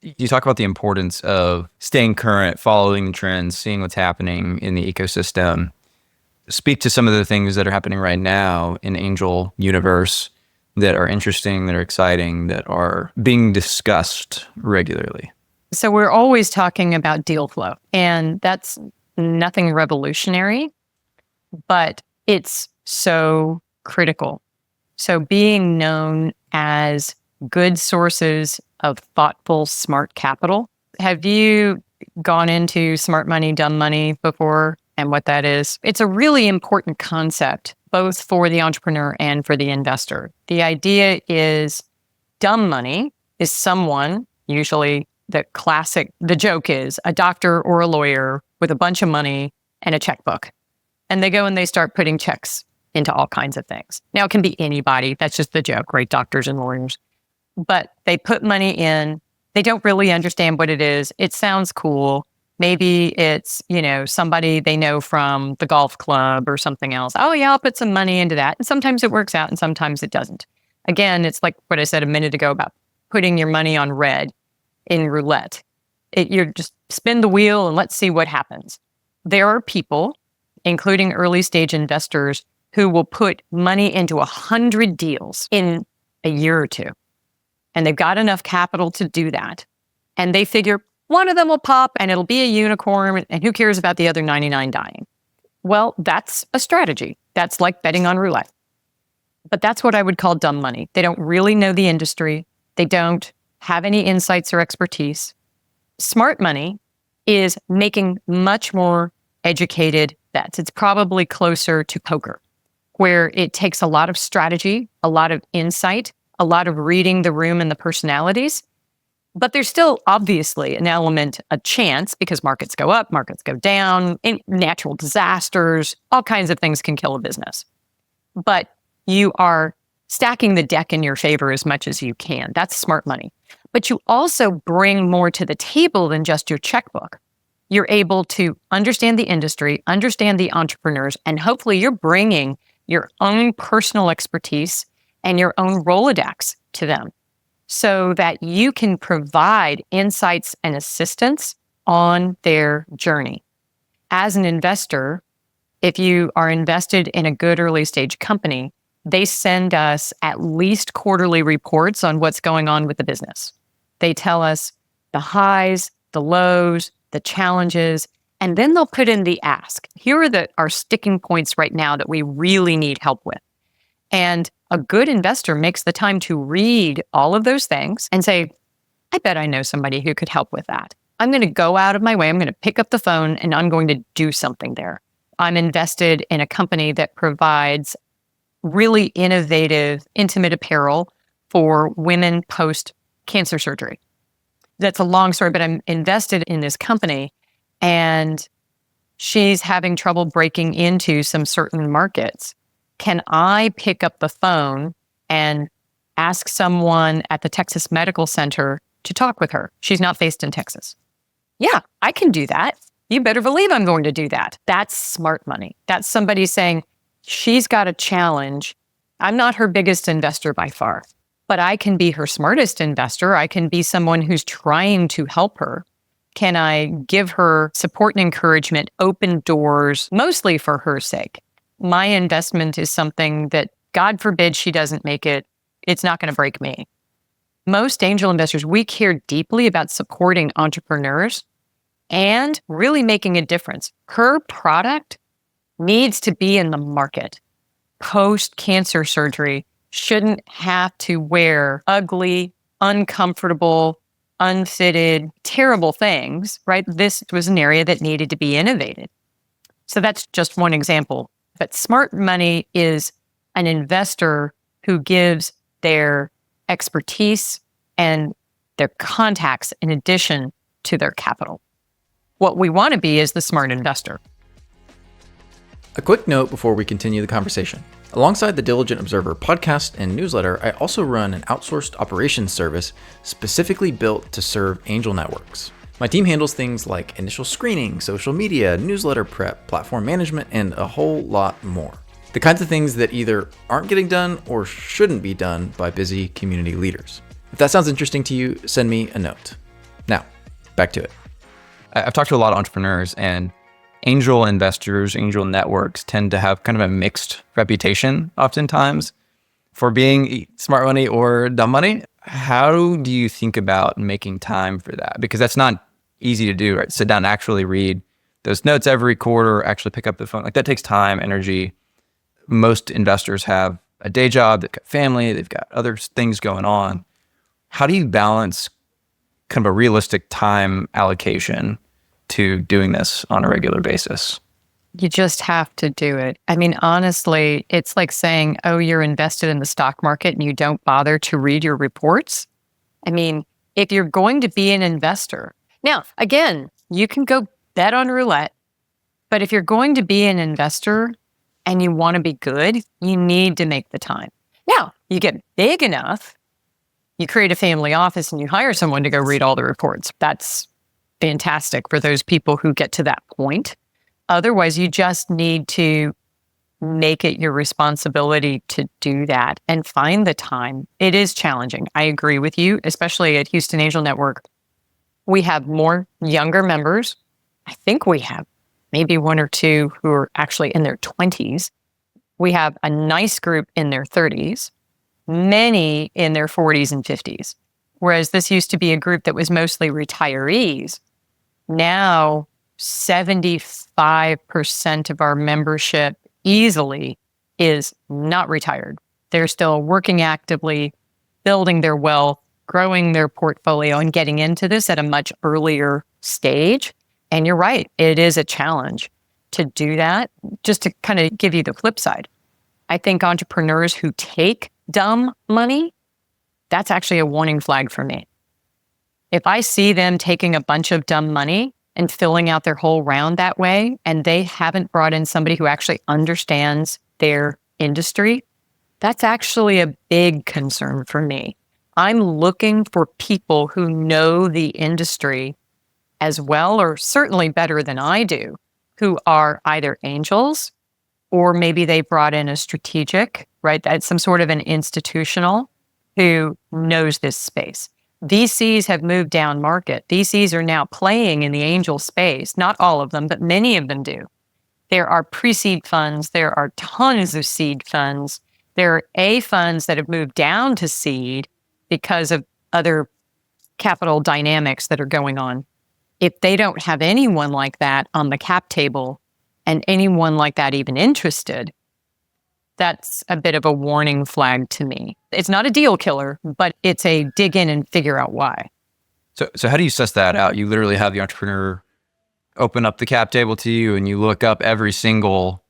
You talk about the importance of staying current, following the trends, seeing what's happening in the ecosystem. Speak to some of the things that are happening right now in Angel universe that are interesting, that are exciting, that are being discussed regularly. So we're always talking about deal flow, and that's nothing revolutionary, but it's so critical. So being known as good sources of thoughtful, smart capital. Have you gone into smart money, dumb money before and what that is? It's a really important concept, both for the entrepreneur and for the investor. The idea is dumb money is someone, usually the joke is a doctor or a lawyer with a bunch of money and a checkbook. And they go and they start putting checks into all kinds of things. Now, it can be anybody. That's just the joke, right? Doctors and lawyers. But they put money in. They don't really understand what it is. It sounds cool. Maybe it's, somebody they know from the golf club or something else. Oh, yeah, I'll put some money into that. And sometimes it works out and sometimes it doesn't. Again, it's like what I said a minute ago about putting your money on red in roulette. You're just spin the wheel and let's see what happens. There are people, including early stage investors, who will put money into 100 deals in a year or two. And they've got enough capital to do that. And they figure one of them will pop and it'll be a unicorn, and who cares about the other 99 dying? Well, that's a strategy. That's like betting on roulette. But that's what I would call dumb money. They don't really know the industry. They don't have any insights or expertise. Smart money is making much more educated bets. It's probably closer to poker, where it takes a lot of strategy, a lot of insight, a lot of reading the room and the personalities. But there's still obviously an element of chance because markets go up, markets go down, natural disasters, all kinds of things can kill a business. But you are stacking the deck in your favor as much as you can. That's smart money. But you also bring more to the table than just your checkbook. You're able to understand the industry, understand the entrepreneurs, and hopefully you're bringing your own personal expertise and your own Rolodex to them so that you can provide insights and assistance on their journey. As an investor, if you are invested in a good early stage company, they send us at least quarterly reports on what's going on with the business. They tell us the highs, the lows, the challenges, and then they'll put in the ask. Here are our sticking points right now that we really need help with. And a good investor makes the time to read all of those things and say, I bet I know somebody who could help with that. I'm going to go out of my way. I'm going to pick up the phone and I'm going to do something there. I'm invested in a company that provides really innovative, intimate apparel for women post-cancer surgery. That's a long story, but I'm invested in this company and she's having trouble breaking into some certain markets. Can I pick up the phone and ask someone at the Texas Medical Center to talk with her? She's not based in Texas. Yeah, I can do that. You better believe I'm going to do that. That's smart money. That's somebody saying, she's got a challenge. I'm not her biggest investor by far, but I can be her smartest investor. I can be someone who's trying to help her. Can I give her support and encouragement, open doors, mostly for her sake? My investment is something that, God forbid she doesn't make it, it's not going to break me. Most angel investors, we care deeply about supporting entrepreneurs and really making a difference. Her product needs to be in the market. Post-cancer surgery shouldn't have to wear ugly, uncomfortable, unfitted, terrible things, right? This was an area that needed to be innovated. So that's just one example. But smart money is an investor who gives their expertise and their contacts in addition to their capital. What we want to be is the smart investor. A quick note before we continue the conversation. Alongside the Diligent Observer podcast and newsletter, I also run an outsourced operations service specifically built to serve angel networks. My team handles things like initial screening, social media, newsletter prep, platform management, and a whole lot more. The kinds of things that either aren't getting done or shouldn't be done by busy community leaders. If that sounds interesting to you, send me a note. back to it. I've talked to a lot of entrepreneurs, and angel investors, angel networks tend to have kind of a mixed reputation oftentimes for being smart money or dumb money. How do you think about making time for that? Because that's not easy to do, right? Sit down and actually read those notes every quarter, actually pick up the phone. Like, that takes time, energy. Most investors have a day job, they've got family, they've got other things going on. How do you balance kind of a realistic time allocation to doing this on a regular basis? You just have to do it. I mean, honestly, it's like saying, oh, you're invested in the stock market and you don't bother to read your reports. I mean, if you're going to be an investor, now, again, you can go bet on roulette, but if you're going to be an investor and you want to be good, you need to make the time. Now, you get big enough, you create a family office and you hire someone to go read all the reports. That's fantastic for those people who get to that point. Otherwise, you just need to make it your responsibility to do that and find the time. It is challenging. I agree with you, especially at Houston Angel Network. We have more younger members. I think we have maybe one or two who are actually in their 20s. We have a nice group in their 30s, many in their 40s and 50s. Whereas this used to be a group that was mostly retirees. Now, 75% of our membership easily is not retired. They're still working actively, building their wealth, growing their portfolio, and getting into this at a much earlier stage. And you're right, it is a challenge to do that. Just to kind of give you the flip side, I think entrepreneurs who take dumb money, that's actually a warning flag for me. If I see them taking a bunch of dumb money and filling out their whole round that way, and they haven't brought in somebody who actually understands their industry, that's actually a big concern for me. I'm looking for people who know the industry as well, or certainly better than I do, who are either angels or maybe they brought in a strategic, right? That's some sort of an institutional who knows this space. VCs have moved down market. VCs are now playing in the angel space. Not all of them, but many of them do. There are pre-seed funds. There are tons of seed funds. There are A funds that have moved down to seed because of other capital dynamics that are going on. If they don't have anyone like that on the cap table and anyone like that even interested, that's a bit of a warning flag to me. It's not a deal killer, but it's a dig in and figure out why. So how do you suss that out? You literally have the entrepreneur open up the cap table to you and you look up every single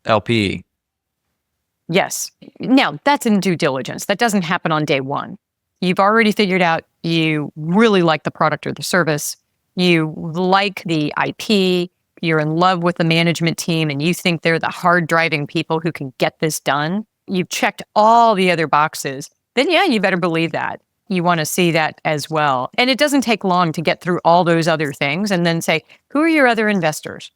LP. Yes. Now, that's in due diligence. That doesn't happen on day one. You've already figured out you really like the product or the service. You like the IP. You're in love with the management team and you think they're the hard driving people who can get this done. You've checked all the other boxes. Then yeah, you better believe that. You want to see that as well. And it doesn't take long to get through all those other things and then say, who are your other investors?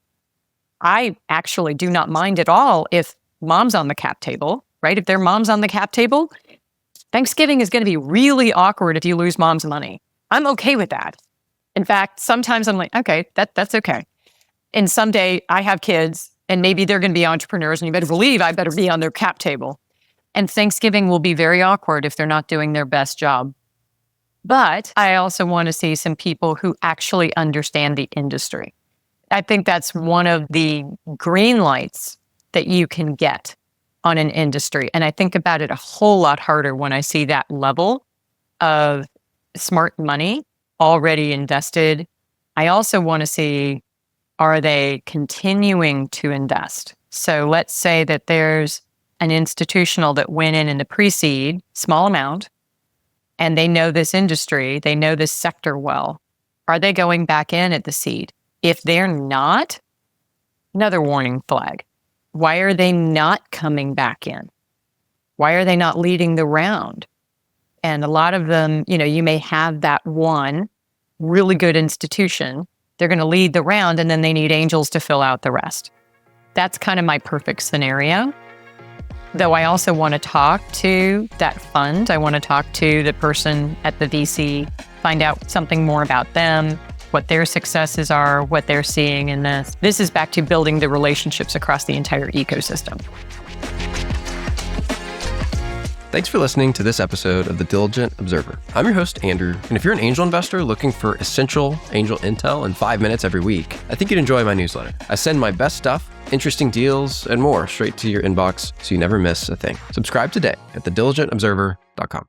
I actually do not mind at all if mom's on the cap table, right? If their mom's on the cap table, Thanksgiving is going to be really awkward if you lose mom's money. I'm okay with that. In fact, sometimes I'm like, okay, that's okay. And someday I have kids and maybe they're going to be entrepreneurs and you better believe I better be on their cap table. And Thanksgiving will be very awkward if they're not doing their best job. But I also want to see some people who actually understand the industry. I think that's one of the green lights that you can get on an industry. And I think about it a whole lot harder when I see that level of smart money already invested. I also want to see, are they continuing to invest? So let's say that there's an institutional that went in the pre-seed, small amount, and they know this industry, they know this sector well. Are they going back in at the seed? If they're not, another warning flag. Why are they not coming back in? Why are they not leading the round? And a lot of them, you may have that one really good institution. They're going to lead the round and then they need angels to fill out the rest. That's kind of my perfect scenario. Though I also want to talk to that fund. I want to talk to the person at the VC, find out something more about them, what their successes are, what they're seeing in this. This is back to building the relationships across the entire ecosystem. Thanks for listening to this episode of The Diligent Observer. I'm your host, Andrew, and if you're an angel investor looking for essential angel intel in 5 minutes every week, I think you'd enjoy my newsletter. I send my best stuff, interesting deals, and more straight to your inbox so you never miss a thing. Subscribe today at thediligentobserver.com.